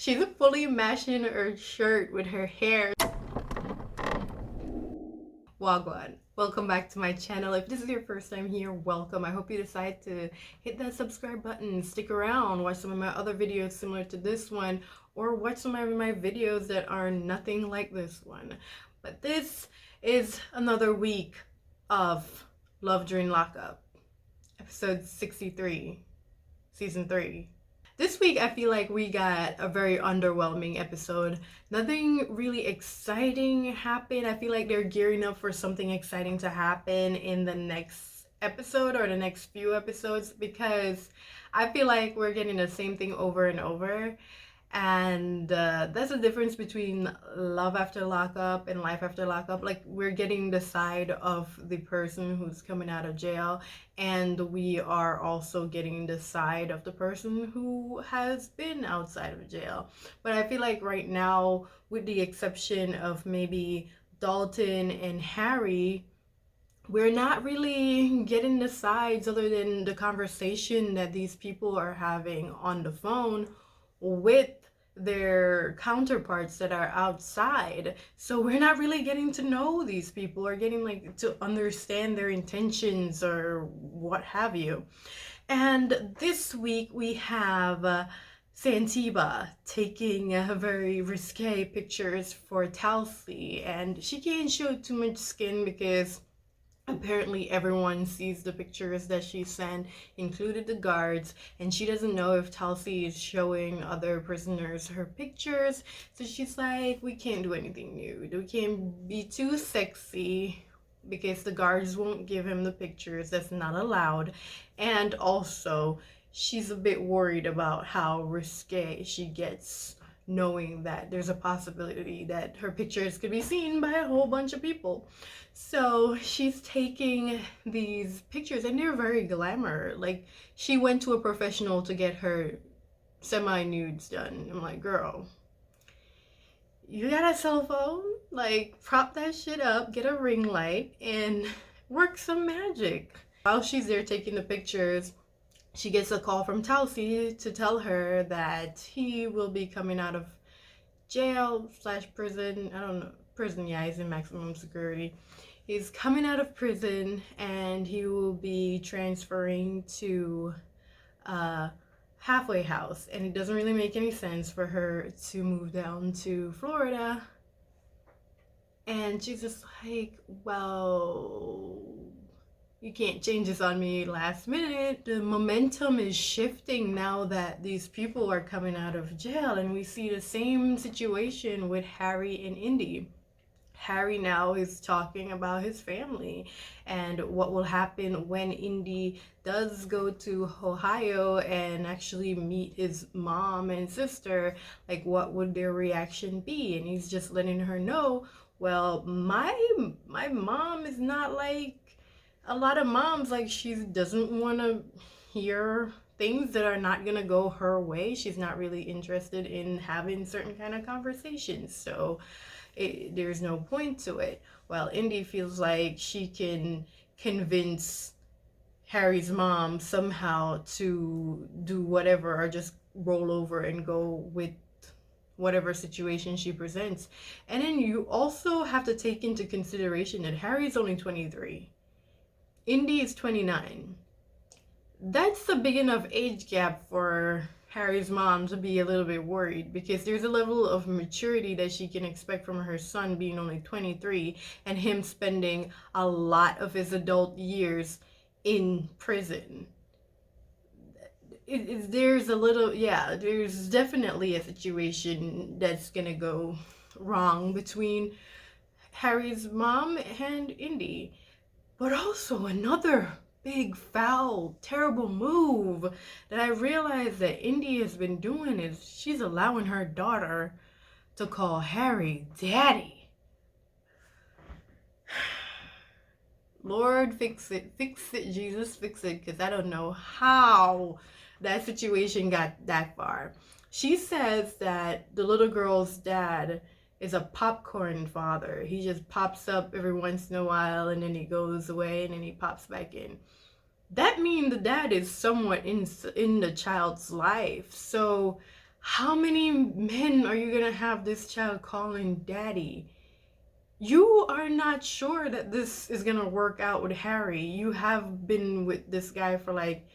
She's fully matching her shirt with her hair. Wagwan. Welcome back to my channel. If this is your first time here, welcome. I hope you decide to hit that subscribe button, stick around, watch some of my other videos similar to this one, or watch some of my videos that are nothing like this one. But this is another week of Love During Lockup, episode 63, season 3. This week, I feel like we got a very underwhelming episode. Nothing really exciting happened. I feel like they're gearing up for something exciting to happen in the next episode or the next few episodes, because I feel like we're getting the same thing over and over. And that's the difference between Love After Lockup and Life After Lockup. Like, we're getting the side of the person who's coming out of jail, and we are also getting the side of the person who has been outside of jail. But I feel like right now, with the exception of maybe Dalton and Harry, we're not really getting the sides other than the conversation that these people are having on the phone with their counterparts that are outside. So we're not really getting to know these people or getting like to understand their intentions or what have you. And this week we have Santiba taking very risque pictures for Talcy, and she can't show too much skin because apparently everyone sees the pictures that she sent, included the guards, and she doesn't know if Talcy is showing other prisoners her pictures. So she's like, we can't do anything nude, we can't be too sexy because the guards won't give him the pictures, that's not allowed. And also she's a bit worried about how risque she gets knowing that there's a possibility that her pictures could be seen by a whole bunch of people. So she's taking these pictures and they're very glamour. Like, she went to a professional to get her semi-nudes done. I'm like, girl, you got a cell phone? Like, prop that shit up, get a ring light, and work some magic. While she's there taking the pictures, she gets a call from Talcy to tell her that he will be coming out of jail / prison. I don't know. Prison, yeah, he's in maximum security. He's coming out of prison and he will be transferring to a halfway house. And it doesn't really make any sense for her to move down to Florida. And she's just like, well, you can't change this on me last minute. The momentum is shifting now that these people are coming out of jail, and we see the same situation with Harry and Indy. Harry now is talking about his family and what will happen when Indy does go to Ohio and actually meet his mom and sister. Like, what would their reaction be? And he's just letting her know, well, my mom is not like a lot of moms. Like, she doesn't want to hear things that are not gonna go her way. She's not really interested in having certain kind of conversations, so there's no point to it. While Indy feels like she can convince Harry's mom somehow to do whatever or just roll over and go with whatever situation she presents. And then you also have to take into consideration that Harry's only 23. Indy is 29. That's a big enough age gap for Harry's mom to be a little bit worried, because there's a level of maturity that she can expect from her son being only 23 and him spending a lot of his adult years in prison. There's a little, yeah, there's definitely a situation that's gonna go wrong between Harry's mom and Indy. But also another big, foul, terrible move that I realized that Indy has been doing is she's allowing her daughter to call Harry daddy. Lord, fix it, Jesus, fix it, because I don't know how that situation got that far. She says that the little girl's dad is a popcorn father. He just pops up every once in a while and then he goes away and then he pops back in. That means the dad is somewhat in the child's life. So How many men are you gonna have this child calling daddy? You are not sure that this is gonna work out with Harry. You have been with this guy for like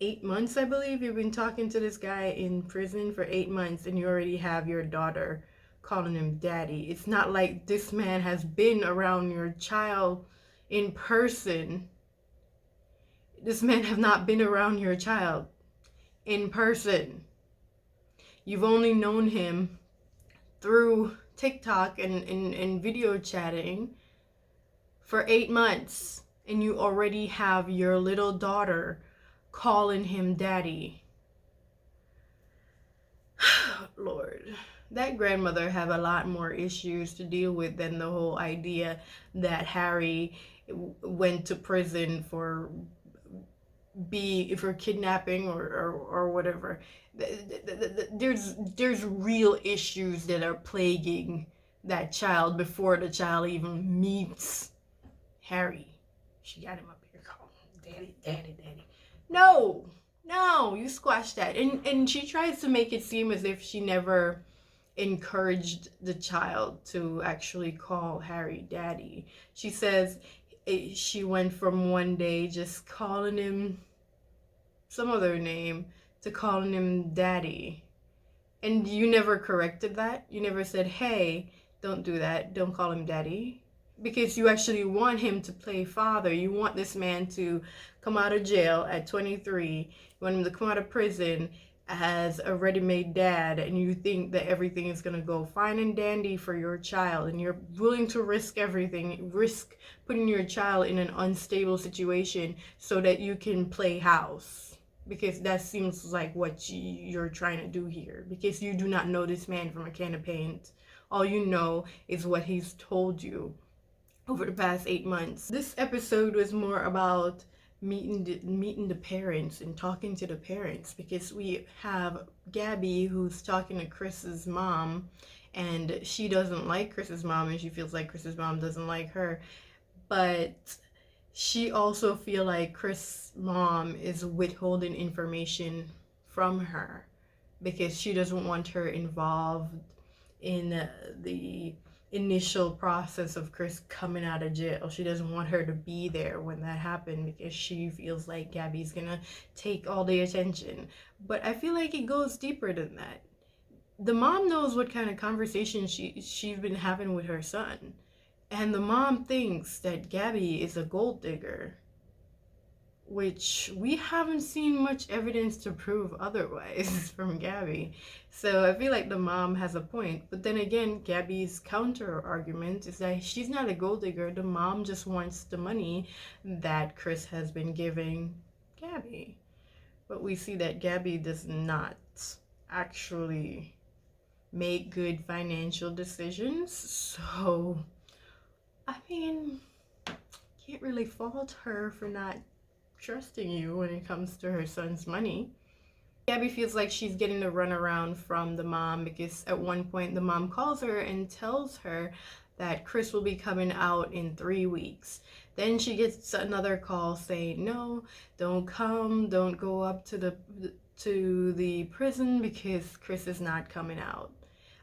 8 months, I believe. You've been talking to this guy in prison for 8 months, and you already have your daughter calling him daddy. It's not like this man has been around your child in person. This man have not been around your child in person. You've only known him through TikTok and video chatting for 8 months, and you already have your little daughter calling him daddy. Lord, that grandmother have a lot more issues to deal with than the whole idea that Harry went to prison for kidnapping or whatever. There's real issues that are plaguing that child before the child even meets Harry. She got him up here calling daddy, daddy, daddy. No, you squash that. And she tries to make it seem as if she never encouraged the child to actually call Harry daddy. She says she went from one day just calling him some other name to calling him daddy. And you never corrected that. You never said, hey, don't do that. Don't call him daddy. Because you actually want him to play father. You want this man to come out of jail at 23. You want him to come out of prison as a ready-made dad, and you think that everything is going to go fine and dandy for your child, and you're willing to risk everything, risk putting your child in an unstable situation so that you can play house. Because that seems like what you're trying to do here. Because you do not know this man from a can of paint. All you know is what he's told you over the past 8 months. This episode was more about meeting the parents and talking to the parents, because we have Gabby who's talking to Chris's mom, and she doesn't like Chris's mom, and she feels like Chris's mom doesn't like her, but she also feel like Chris' mom is withholding information from her because she doesn't want her involved in the initial process of Chris coming out of jail. She doesn't want her to be there when that happened because she feels like Gabby's gonna take all the attention. But I feel like it goes deeper than that. The mom knows what kind of conversation she's been having with her son. And the mom thinks that Gabby is a gold digger, which we haven't seen much evidence to prove otherwise from Gabby. So I feel like the mom has a point. But then again, Gabby's counter argument is that she's not a gold digger. The mom just wants the money that Chris has been giving Gabby. But we see that Gabby does not actually make good financial decisions. So, I mean, can't really fault her for not trusting you when it comes to her son's money. Gabby feels like she's getting a runaround from the mom because at one point the mom calls her and tells her that Chris will be coming out in 3 weeks. Then she gets another call saying, no, don't come, don't go up to the prison because Chris is not coming out.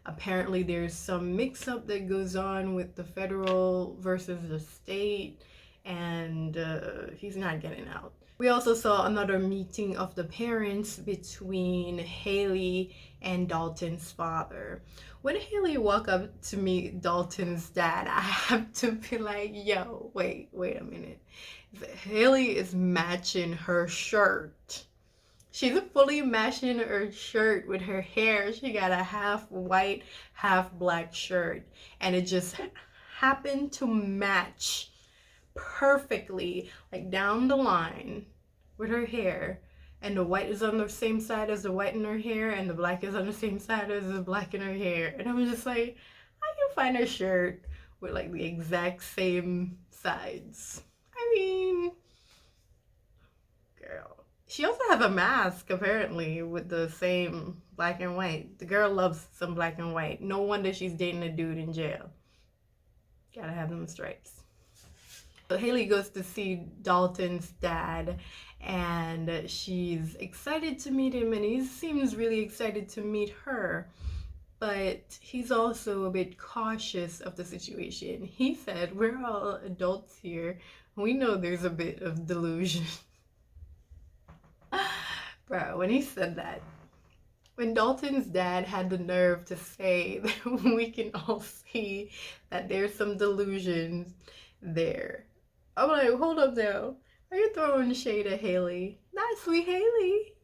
Apparently there's some mix-up that goes on with the federal versus the state, and he's not getting out. We also saw another meeting of the parents between Haley and Dalton's father. When Haley walked up to meet Dalton's dad, I have to be like, yo, wait a minute. Haley is matching her shirt. She's fully matching her shirt with her hair. She got a half white, half black shirt, and it just happened to match perfectly, like down the line with her hair. And the white is on the same side as the white in her hair, and the black is on the same side as the black in her hair. And I was just like, how you find a shirt with like the exact same sides? I mean, girl. She also has a mask, apparently, with the same black and white. The girl loves some black and white. No wonder she's dating a dude in jail. Gotta have them stripes. Haley goes to see Dalton's dad, and she's excited to meet him, and he seems really excited to meet her. But he's also a bit cautious of the situation. He said, "We're all adults here. We know there's a bit of delusion." Bro, when he said that, when Dalton's dad had the nerve to say that we can all see that there's some delusions there, I'm like, hold up now. Are you throwing shade at Haley? Not sweet Haley.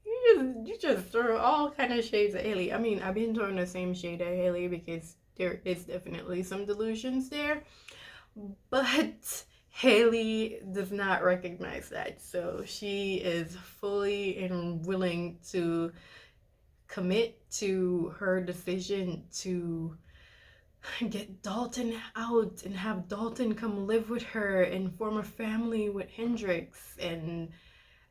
You just throw all kind of shades at Haley. I mean, I've been throwing the same shade at Haley because there is definitely some delusions there. But Haley does not recognize that. So she is fully and willing to commit to her decision to get Dalton out and have Dalton come live with her and form a family with Hendrix. And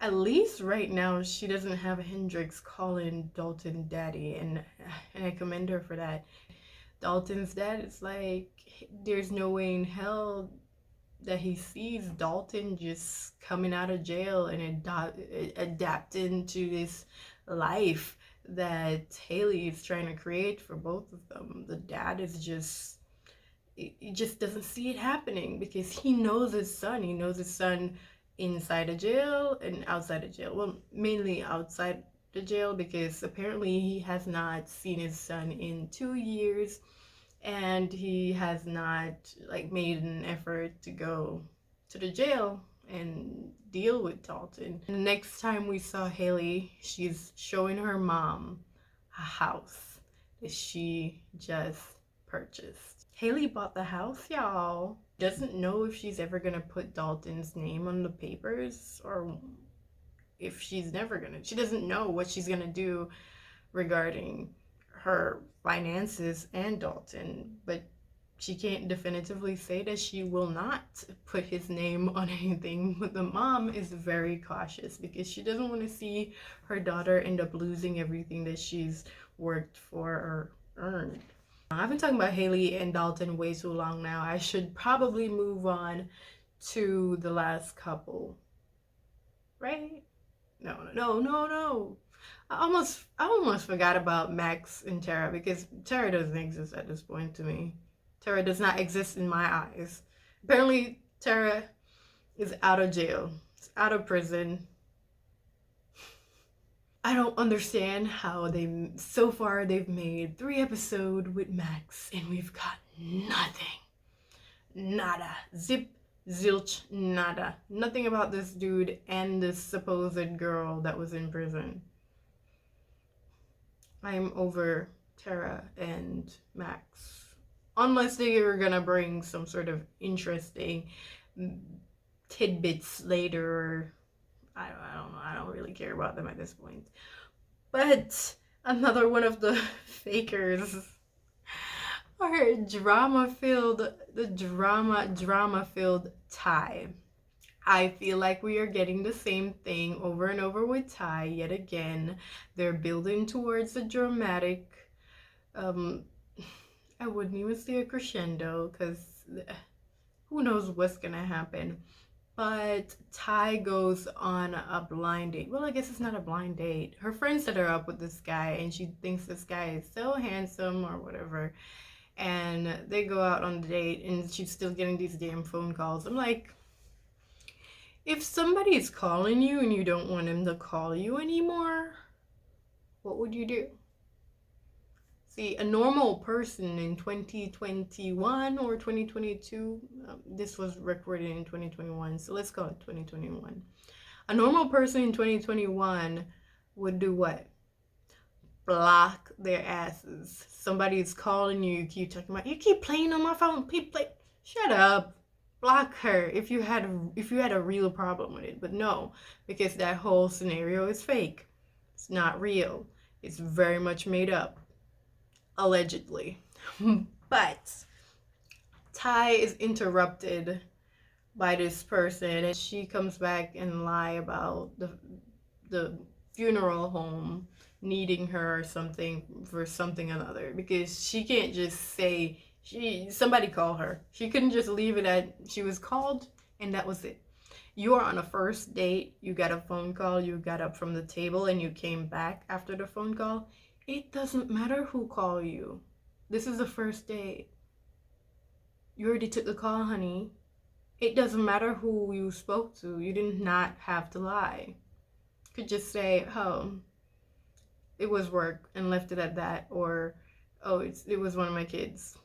at least right now she doesn't have Hendrix calling Dalton daddy, and I commend her for that. Dalton's dad is like, there's no way in hell that he sees Dalton just coming out of jail and adapting to this life that Haley is trying to create for both of them. The dad is just, he just doesn't see it happening because he knows his son. He knows his son inside of jail and outside of jail. Well, mainly outside the jail, because apparently he has not seen his son in 2 years, and he has not like made an effort to go to the jail and deal with Dalton. The next time we saw Haley, she's showing her mom a house that she just purchased. Haley bought the house, y'all. Doesn't know if she's ever gonna put Dalton's name on the papers, or if she's never gonna. She doesn't know what she's gonna do regarding her finances and Dalton, but she can't definitively say that she will not put his name on anything. But the mom is very cautious because she doesn't want to see her daughter end up losing everything that she's worked for or earned. I've been talking about Haley and Dalton way too long now. I should probably move on to the last couple, right? No. I almost forgot about Max and Tara, because Tara doesn't exist at this point to me. Tara does not exist in my eyes. Apparently, Tara is out of jail. She's out of prison. I don't understand how so far they've made 3 episodes with Max and we've got nothing. Nada. Zip, zilch, nada. Nothing about this dude and this supposed girl that was in prison. I'm over Tara and Max. Unless they are gonna bring some sort of interesting tidbits later. I don't know. I don't really care about them at this point. But another one of the fakers are drama-filled Ty. I feel like we are getting the same thing over and over with Ty yet again. They're building towards a dramatic, I wouldn't even say a crescendo, because who knows what's gonna happen. But Ty goes on a blind date. Well, I guess it's not a blind date. Her friend set her up with this guy, and she thinks this guy is so handsome or whatever. And they go out on the date, and she's still getting these damn phone calls. I'm like, if somebody's calling you and you don't want him to call you anymore, what would you do? See, a normal person in 2021 or 2022, this was recorded in 2021, so let's call it 2021. A normal person in 2021 would do what? Block their asses. Somebody's calling you, you keep talking about, you keep playing on my phone, shut up. Block her if you had a real problem with it. But no, because that whole scenario is fake. It's not real. It's very much made up. Allegedly. But Ty is interrupted by this person, and she comes back and lie about the funeral home needing her or something for something or another, because she can't just say Somebody call her. She couldn't just leave it at she was called and that was it. You are on a first date, you got a phone call, you got up from the table and you came back after the phone call. It doesn't matter who called you. This is the first date. You already took the call, honey. It doesn't matter who you spoke to. You did not have to lie. You could just say, oh, it was work and left it at that, or oh, it was one of my kids.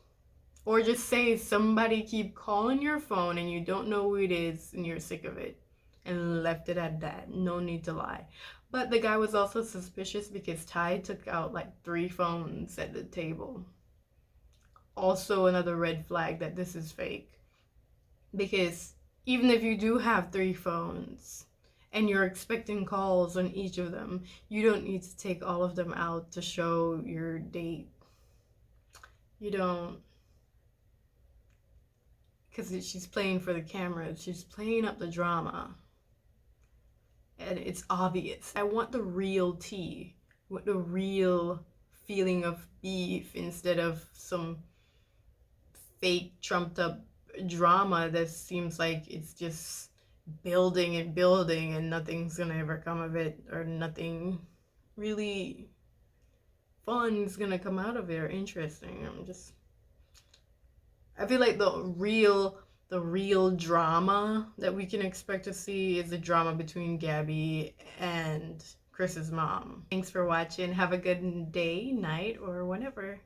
Or just say somebody keep calling your phone and you don't know who it is and you're sick of it, and left it at that. No need to lie. But the guy was also suspicious because Ty took out like 3 phones at the table. Also another red flag that this is fake. Because even if you do have 3 phones and you're expecting calls on each of them, you don't need to take all of them out to show your date. You don't. Because she's playing for the camera. She's playing up the drama. And it's obvious. I want the real tea. I want the real feeling of beef instead of some fake trumped up drama that seems like it's just building and building and nothing's gonna ever come of it, or nothing really fun is gonna come out of it or interesting. I feel like the real drama that we can expect to see is the drama between Gabby and Chris's mom. Thanks for watching. Have a good day, night, or whenever.